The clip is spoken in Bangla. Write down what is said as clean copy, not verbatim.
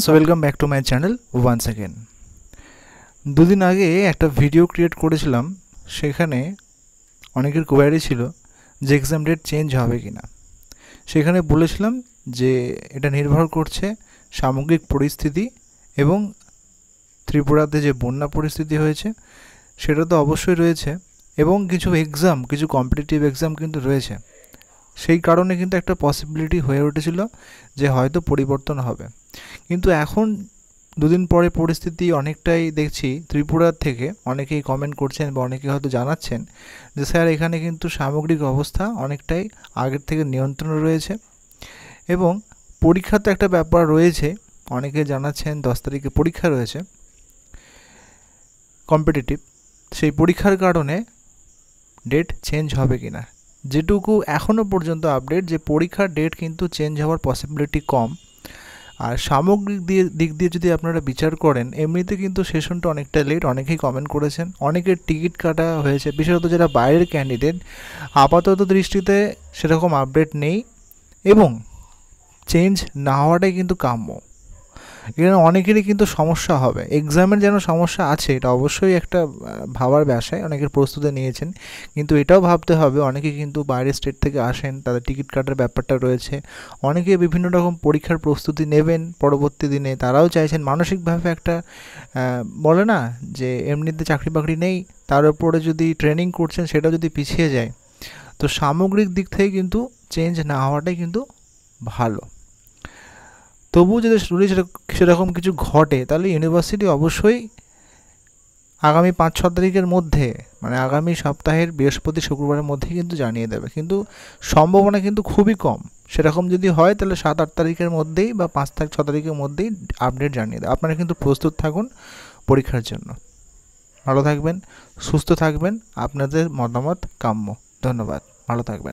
So welcome back to my channel once again. দুদিন আগে একটা ভিডিও ক্রিয়েট করেছিলাম, সেখানে অনেকের কোয়ারি ছিল যে এক্সাম ডেট চেঞ্জ হবে কি না। সেখানে বলেছিলাম যে এটা নির্ভর করছে সামগ্রিক পরিস্থিতি এবং ত্রিপুরাতে যে বন্যা পরিস্থিতি হয়েছে সেটা তো অবশ্যই রয়েছে, এবং কিছু কম্পিটিটিভ এক্সাম কিন্তু রয়েছে। সেই কারণে কিন্তু একটা পসিবিলিটি হয়ে উঠেছিল যে হয়তো পরিবর্তন হবে। কিন্তু এখন দুদিন পরে পরিস্থিতি অনেকটাই দেখছি ত্রিপুরার থেকে অনেকেই কমেন্ট করছেন বা অনেকে হয়তো জানাচ্ছেন যে স্যার এখানে কিন্তু সামগ্রিক অবস্থা অনেকটাই আগের থেকে নিয়ন্ত্রণে রয়েছে, এবং পরীক্ষা তো একটা ব্যাপার রয়েছে। অনেকে জানাচ্ছেন 10 তারিখে পরীক্ষা রয়েছে কম্পিটিটিভ, সেই পরীক্ষার কারণে ডেট চেঞ্জ হবে কি না। যেটুকু এখনও পর্যন্ত আপডেট, যে পরীক্ষার ডেট কিন্তু চেঞ্জ হওয়ার পসিবিলিটি কম। আর সামগ্রিক দিক দিয়ে যদি আপনারা বিচার করেন, এমনিতে কিন্তু সেশনটা অনেকটা লেট, অনেকেই কমেন্ট করেছেন, অনেকের টিকিট কাটা হয়েছে, বিশেষত যারা বাইরের ক্যান্ডিডেট। আপাতত দৃষ্টিতে সেরকম আপডেট নেই, এবং চেঞ্জ না হওয়াটাই কিন্তু কাম্য। এখানে অনেকেরই কিন্তু সমস্যা হবে, এক্সামের যেন সমস্যা আছে এটা অবশ্যই একটা ভাবার বিষয়, অনেকের প্রস্তুতি নিয়েছেন। কিন্তু এটাও ভাবতে হবে অনেকে কিন্তু বাইরের স্টেট থেকে আসেন, তাদের টিকিট কাটার ব্যাপারটা রয়েছে। অনেকে বিভিন্ন রকম পরীক্ষার প্রস্তুতি নেবেন পরবর্তী দিনে, তারাও চাইছেন মানসিকভাবে একটা বলে না যে এমনিতে চাকরি বাকরি নেই, তার উপরে যদি ট্রেনিং করছেন সেটা যদি পিছিয়ে যায়, তো সামগ্রিক দিক থেকে কিন্তু চেঞ্জ না হওয়াটাই কিন্তু ভালো। তবুও যদি সেরকম কিছু ঘটে, তাহলে ইউনিভার্সিটি অবশ্যই আগামী 5-6 তারিখের মধ্যে, মানে আগামী সপ্তাহের বৃহস্পতি শুক্রবারের মধ্যে কিন্তু জানিয়ে দেবে। কিন্তু সম্ভাবনা কিন্তু খুবই কম। সেরকম যদি হয় তাহলে 7-8 তারিখের মধ্যেই বা 5-6 তারিখের মধ্যেই আপডেট জানিয়ে দেবে। আপনারা কিন্তু প্রস্তুত থাকুন পরীক্ষার জন্য। ভালো থাকবেন, সুস্থ থাকবেন, আপনাদের মতামত কাম্য। ধন্যবাদ, ভালো থাকবেন।